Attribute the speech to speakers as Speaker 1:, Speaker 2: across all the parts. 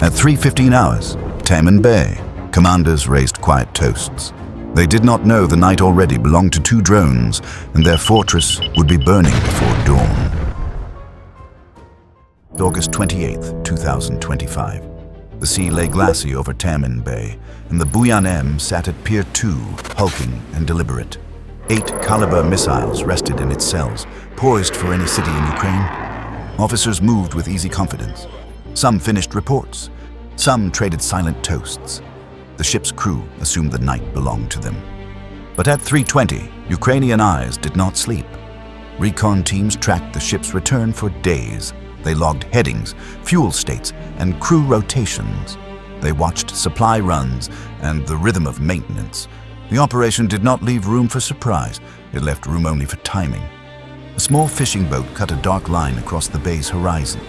Speaker 1: At 3:15 hours, Taman Bay, commanders raised quiet toasts. They did not know the night already belonged to 2 drones, and their fortress would be burning before dawn. August 28, 2025. The sea lay glassy over Taman Bay, and the Buyan-M sat at Pier 2, hulking and deliberate. 8 Kalibr missiles rested in its cells, poised for any city in Ukraine. Officers moved with easy confidence. Some finished reports. Some traded silent toasts. The ship's crew assumed the night belonged to them. But at 3:20, Ukrainian eyes did not sleep. Recon teams tracked the ship's return for days. They logged headings, fuel states, and crew rotations. They watched supply runs and the rhythm of maintenance. The operation did not leave room for surprise. It left room only for timing. A small fishing boat cut a dark line across the bay's horizon.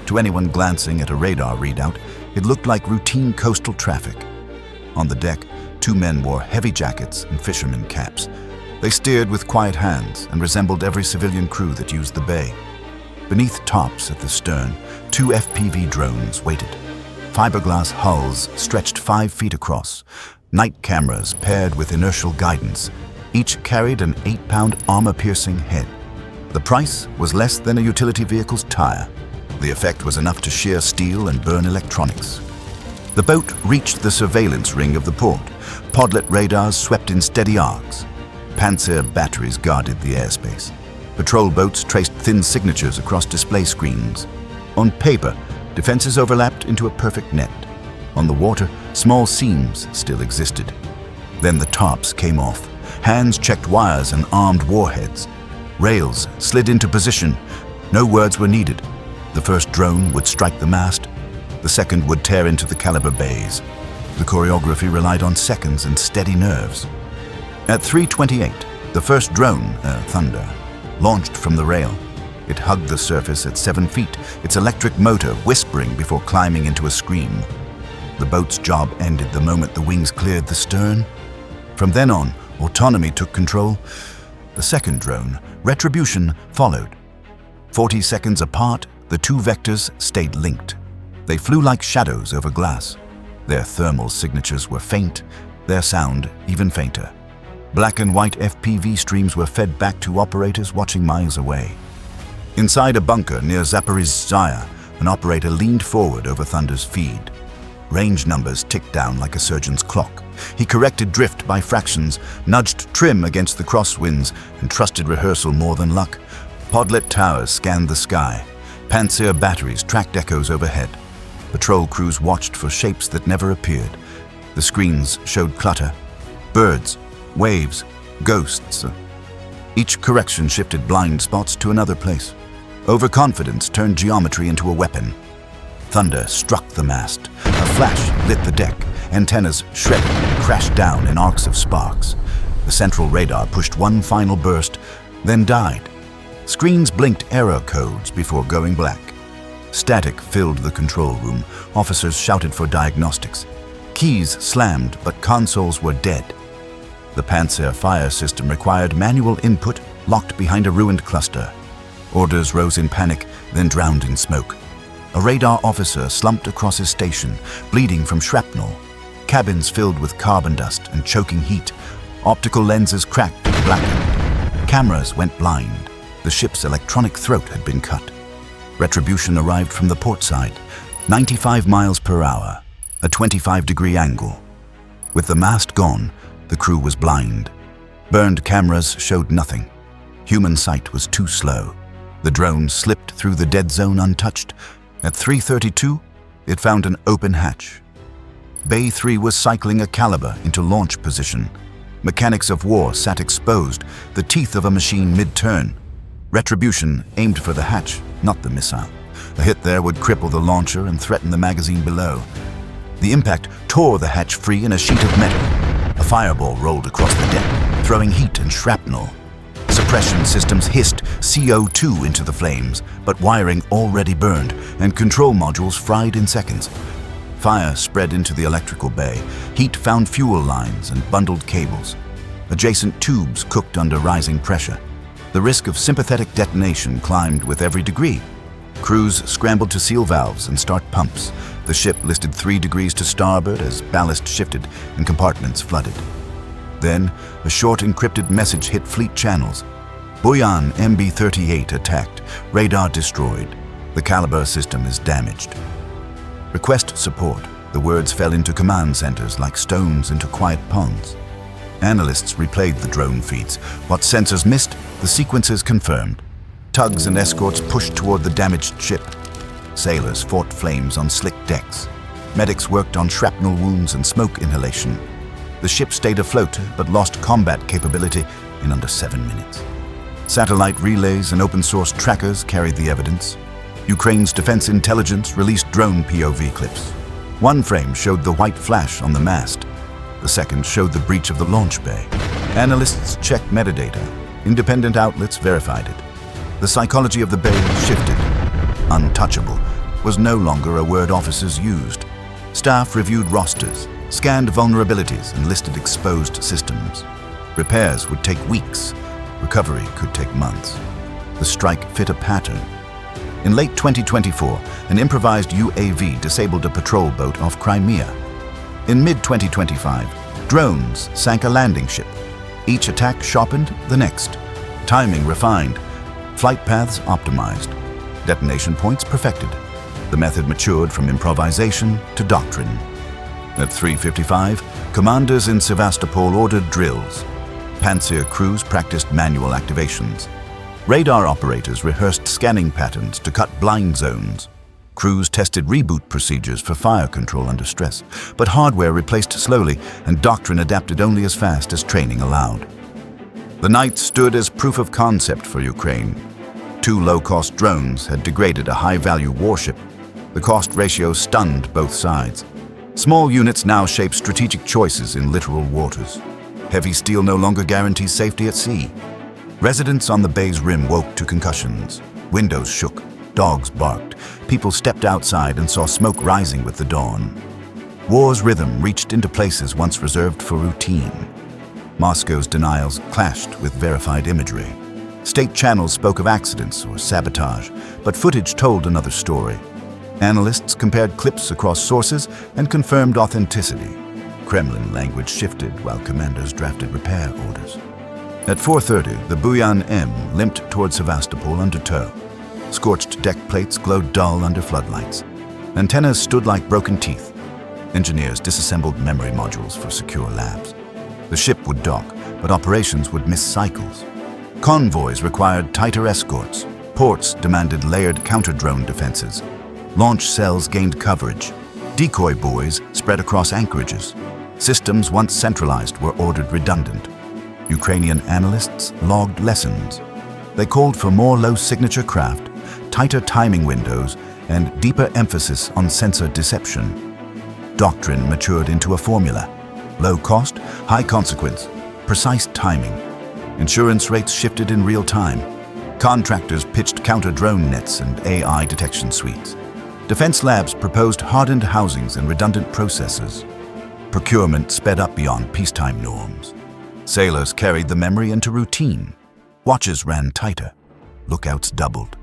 Speaker 1: To anyone glancing at a radar readout, it looked like routine coastal traffic. On the deck, 2 men wore heavy jackets and fishermen caps. They steered with quiet hands and resembled every civilian crew that used the bay. Beneath tops at the stern, 2 FPV drones waited. Fiberglass hulls stretched 5 feet across. Night cameras paired with inertial guidance. Each carried an 8-pound armor-piercing head. The price was less than a utility vehicle's tire. The effect was enough to shear steel and burn electronics. The boat reached the surveillance ring of the port. Podlet radars swept in steady arcs. Panzer batteries guarded the airspace. Patrol boats traced thin signatures across display screens. On paper, defenses overlapped into a perfect net. On the water, small seams still existed. Then the tops came off. Hands checked wires and armed warheads. Rails slid into position. No words were needed. The first drone would strike the mast. The second would tear into the Kalibr bays. The choreography relied on seconds and steady nerves. At 3:28, the first drone, Thunder, launched from the rail. It hugged the surface at 7 feet, its electric motor whispering before climbing into a scream. The boat's job ended the moment the wings cleared the stern. From then on, autonomy took control. The second drone, Retribution, followed. 40 seconds apart, the 2 vectors stayed linked. They flew like shadows over glass. Their thermal signatures were faint, their sound even fainter. Black and white FPV streams were fed back to operators watching miles away. Inside a bunker near Zaporizhzhia, an operator leaned forward over Thunder's feed. Range numbers ticked down like a surgeon's clock. He corrected drift by fractions, nudged trim against the crosswinds, and trusted rehearsal more than luck. Podlet towers scanned the sky. Panzer batteries tracked echoes overhead. Patrol crews watched for shapes that never appeared. The screens showed clutter, birds, waves, ghosts. Each correction shifted blind spots to another place. Overconfidence turned geometry into a weapon. Thunder struck the mast. A flash lit the deck. Antennas shredded and crashed down in arcs of sparks. The central radar pushed one final burst, then died. Screens blinked error codes before going black. Static filled the control room. Officers shouted for diagnostics. Keys slammed, but consoles were dead. The Panzer fire system required manual input, locked behind a ruined cluster. Orders rose in panic, then drowned in smoke. A radar officer slumped across his station, bleeding from shrapnel. Cabins filled with carbon dust and choking heat. Optical lenses cracked and blackened. Cameras went blind. The ship's electronic throat had been cut. Retribution arrived from the port side, 95 miles per hour, a 25-degree angle. With the mast gone, the crew was blind. Burned cameras showed nothing. Human sight was too slow. The drone slipped through the dead zone untouched. At 3:32, it found an open hatch. Bay 3 was cycling a Kalibr into launch position. Mechanics of war sat exposed, the teeth of a machine mid-turn. Retribution aimed for the hatch, not the missile. A hit there would cripple the launcher and threaten the magazine below. The impact tore the hatch free in a sheet of metal. A fireball rolled across the deck, throwing heat and shrapnel. Suppression systems hissed CO2 into the flames, but wiring already burned and control modules fried in seconds. Fire spread into the electrical bay. Heat found fuel lines and bundled cables. Adjacent tubes cooked under rising pressure. The risk of sympathetic detonation climbed with every degree. Crews scrambled to seal valves and start pumps. The ship listed 3 degrees to starboard as ballast shifted and compartments flooded. Then, a short encrypted message hit fleet channels. Buyan-M MB-38 attacked, radar destroyed. The Kalibr system is damaged. Request support. The words fell into command centers like stones into quiet ponds. Analysts replayed the drone feeds. What sensors missed, the sequences confirmed. Tugs and escorts pushed toward the damaged ship. Sailors fought flames on slick decks. Medics worked on shrapnel wounds and smoke inhalation. The ship stayed afloat but lost combat capability in under 7 minutes. Satellite relays and open-source trackers carried the evidence. Ukraine's defense intelligence released drone POV clips. One frame showed the white flash on the mast. The second showed the breach of the launch bay. Analysts checked metadata. Independent outlets verified it. The psychology of the bay shifted. Untouchable was no longer a word officers used. Staff reviewed rosters, scanned vulnerabilities, and listed exposed systems. Repairs would take weeks. Recovery could take months. The strike fit a pattern. In late 2024, an improvised UAV disabled a patrol boat off Crimea. In mid-2025, drones sank a landing ship. Each attack sharpened the next. Timing refined. Flight paths optimized. Detonation points perfected. The method matured from improvisation to doctrine. At 3:55, commanders in Sevastopol ordered drills. Pantsir crews practiced manual activations. Radar operators rehearsed scanning patterns to cut blind zones. Crews tested reboot procedures for fire control under stress, but hardware replaced slowly and doctrine adapted only as fast as training allowed. The night stood as proof of concept for Ukraine. 2 low-cost drones had degraded a high-value warship. The cost ratio stunned both sides. Small units now shape strategic choices in littoral waters. Heavy steel no longer guarantees safety at sea. Residents on the bay's rim woke to concussions. Windows shook. Dogs barked. People stepped outside and saw smoke rising with the dawn. War's rhythm reached into places once reserved for routine. Moscow's denials clashed with verified imagery. State channels spoke of accidents or sabotage, but footage told another story. Analysts compared clips across sources and confirmed authenticity. Kremlin language shifted while commanders drafted repair orders. At 4:30, the Buyan-M limped toward Sevastopol under tow. Scorched deck plates glowed dull under floodlights. Antennas stood like broken teeth. Engineers disassembled memory modules for secure labs. The ship would dock, but operations would miss cycles. Convoys required tighter escorts. Ports demanded layered counter-drone defenses. Launch cells gained coverage. Decoy buoys spread across anchorages. Systems once centralized were ordered redundant. Ukrainian analysts logged lessons. They called for more low-signature craft, tighter timing windows, and deeper emphasis on sensor deception. Doctrine matured into a formula. Low cost, high consequence, precise timing. Insurance rates shifted in real time. Contractors pitched counter-drone nets and AI detection suites. Defense labs proposed hardened housings and redundant processors. Procurement sped up beyond peacetime norms. Sailors carried the memory into routine. Watches ran tighter. Lookouts doubled.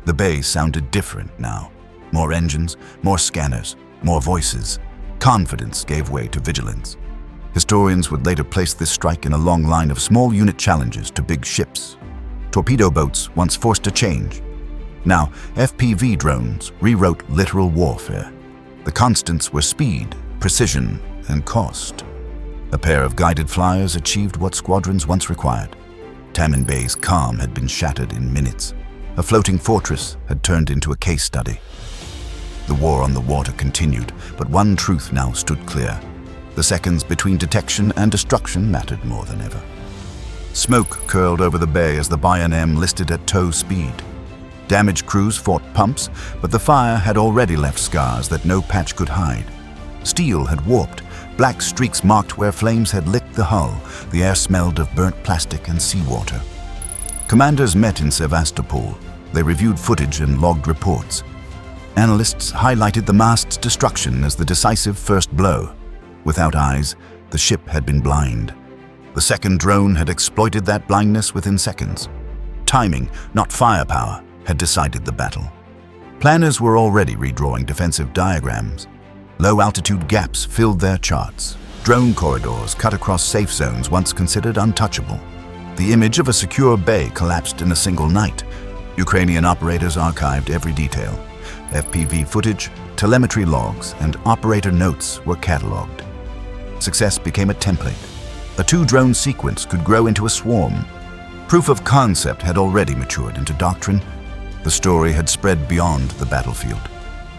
Speaker 1: The bay sounded different now. More engines, more scanners, more voices. Confidence gave way to vigilance. Historians would later place this strike in a long line of small unit challenges to big ships. Torpedo boats once forced a change. Now, FPV drones rewrote littoral warfare. The constants were speed, precision, and cost. A pair of guided flyers achieved what squadrons once required. Taman Bay's calm had been shattered in minutes. A floating fortress had turned into a case study. The war on the water continued, but one truth now stood clear. The seconds between detection and destruction mattered more than ever. Smoke curled over the bay as the Buyan-M listed at tow speed. Damaged crews fought pumps, but the fire had already left scars that no patch could hide. Steel had warped. Black streaks marked where flames had licked the hull. The air smelled of burnt plastic and seawater. Commanders met in Sevastopol. They reviewed footage and logged reports. Analysts highlighted the mast's destruction as the decisive first blow. Without eyes, the ship had been blind. The second drone had exploited that blindness within seconds. Timing, not firepower, had decided the battle. Planners were already redrawing defensive diagrams. Low-altitude gaps filled their charts. Drone corridors cut across safe zones once considered untouchable. The image of a secure bay collapsed in a single night. Ukrainian operators archived every detail. FPV footage, telemetry logs, and operator notes were catalogued. Success became a template. A two-drone sequence could grow into a swarm. Proof of concept had already matured into doctrine. The story had spread beyond the battlefield.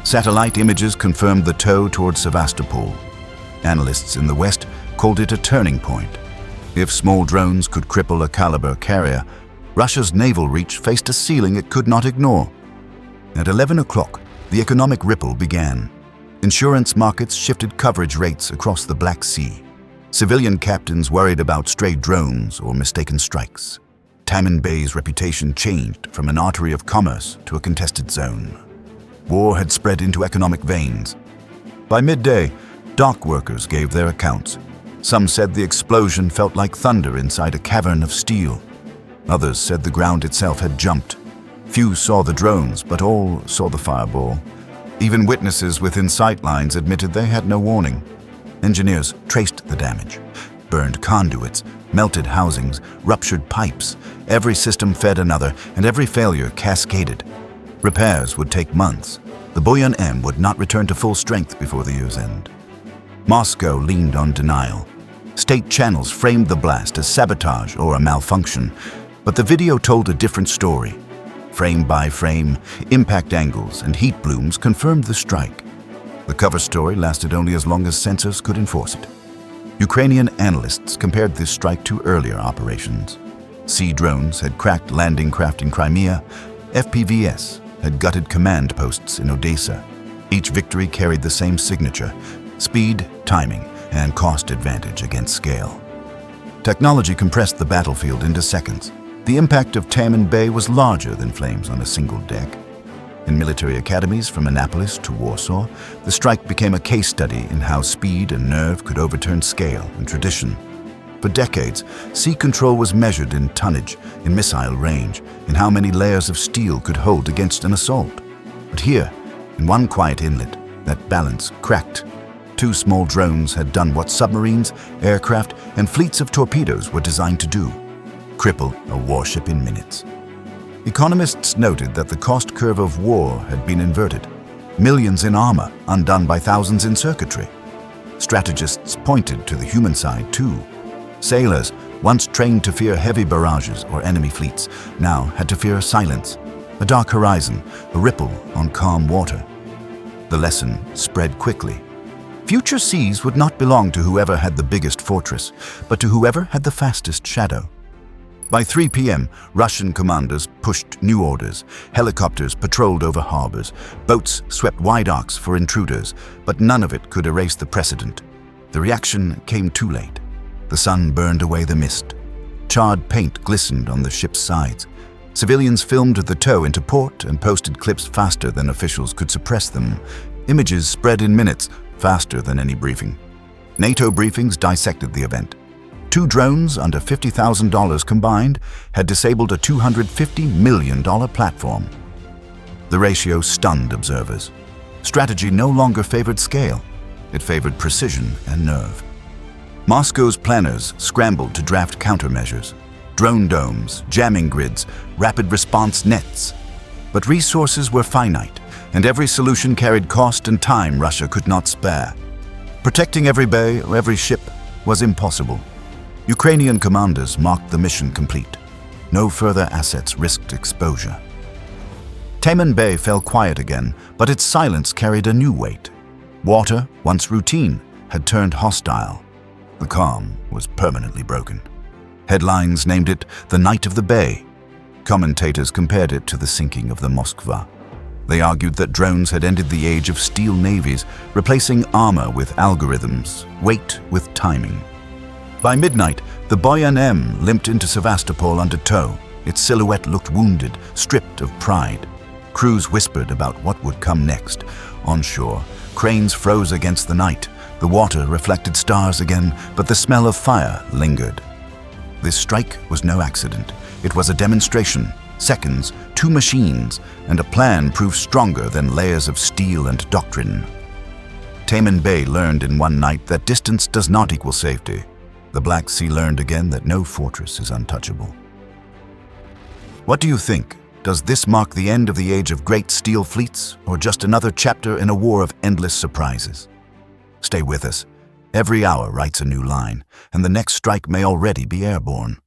Speaker 1: Satellite images confirmed the tow toward Sevastopol. Analysts in the West called it a turning point. If small drones could cripple a Kalibr carrier, Russia's naval reach faced a ceiling it could not ignore. At 11 o'clock, the economic ripple began. Insurance markets shifted coverage rates across the Black Sea. Civilian captains worried about stray drones or mistaken strikes. Taman Bay's reputation changed from an artery of commerce to a contested zone. War had spread into economic veins. By midday, dock workers gave their accounts. Some said the explosion felt like thunder inside a cavern of steel. Others said the ground itself had jumped. Few saw the drones, but all saw the fireball. Even witnesses within sight lines admitted they had no warning. Engineers traced the damage. Burned conduits, melted housings, ruptured pipes. Every system fed another, and every failure cascaded. Repairs would take months. The Buyan-M would not return to full strength before the year's end. Moscow leaned on denial. State channels framed the blast as sabotage or a malfunction, but the video told a different story. Frame by frame, impact angles and heat blooms confirmed the strike. The cover story lasted only as long as sensors could enforce it. Ukrainian analysts compared this strike to earlier operations. Sea drones had cracked landing craft in Crimea. FPVs had gutted command posts in Odessa. Each victory carried the same signature: speed, timing, and cost advantage against scale. Technology compressed the battlefield into seconds. The impact of Taman Bay was larger than flames on a single deck. In military academies from Annapolis to Warsaw, the strike became a case study in how speed and nerve could overturn scale and tradition. For decades, sea control was measured in tonnage, in missile range, in how many layers of steel could hold against an assault. But here, in one quiet inlet, that balance cracked. Two small drones had done what submarines, aircraft, and fleets of torpedoes were designed to do: cripple a warship in minutes. Economists noted that the cost curve of war had been inverted. Millions in armor undone by thousands in circuitry. Strategists pointed to the human side too. Sailors, once trained to fear heavy barrages or enemy fleets, now had to fear silence, a dark horizon, a ripple on calm water. The lesson spread quickly. Future seas would not belong to whoever had the biggest fortress, but to whoever had the fastest shadow. By 3 p.m., Russian commanders pushed new orders. Helicopters patrolled over harbors. Boats swept wide arcs for intruders, but none of it could erase the precedent. The reaction came too late. The sun burned away the mist. Charred paint glistened on the ship's sides. Civilians filmed the tow into port and posted clips faster than officials could suppress them. Images spread in minutes, faster than any briefing. NATO briefings dissected the event. 2 drones under $50,000 combined had disabled a $250 million platform. The ratio stunned observers. Strategy no longer favored scale. It favored precision and nerve. Moscow's planners scrambled to draft countermeasures: drone domes, jamming grids, rapid response nets. But resources were finite, and every solution carried cost and time Russia could not spare. Protecting every bay or every ship was impossible. Ukrainian commanders marked the mission complete. No further assets risked exposure. Taman Bay fell quiet again, but its silence carried a new weight. Water, once routine, had turned hostile. The calm was permanently broken. Headlines named it the Night of the Bay. Commentators compared it to the sinking of the Moskva. They argued that drones had ended the age of steel navies, replacing armor with algorithms, weight with timing. By midnight, the Buyan-M limped into Sevastopol under tow. Its silhouette looked wounded, stripped of pride. Crews whispered about what would come next. Onshore, cranes froze against the night. The water reflected stars again, but the smell of fire lingered. This strike was no accident. It was a demonstration, Seconds, two machines, and a plan proved stronger than layers of steel and doctrine. Taman Bay learned in one night that distance does not equal safety. The Black Sea learned again that no fortress is untouchable. What do you think? Does this mark the end of the age of great steel fleets, or just another chapter in a war of endless surprises? Stay with us. Every hour writes a new line, and the next strike may already be airborne.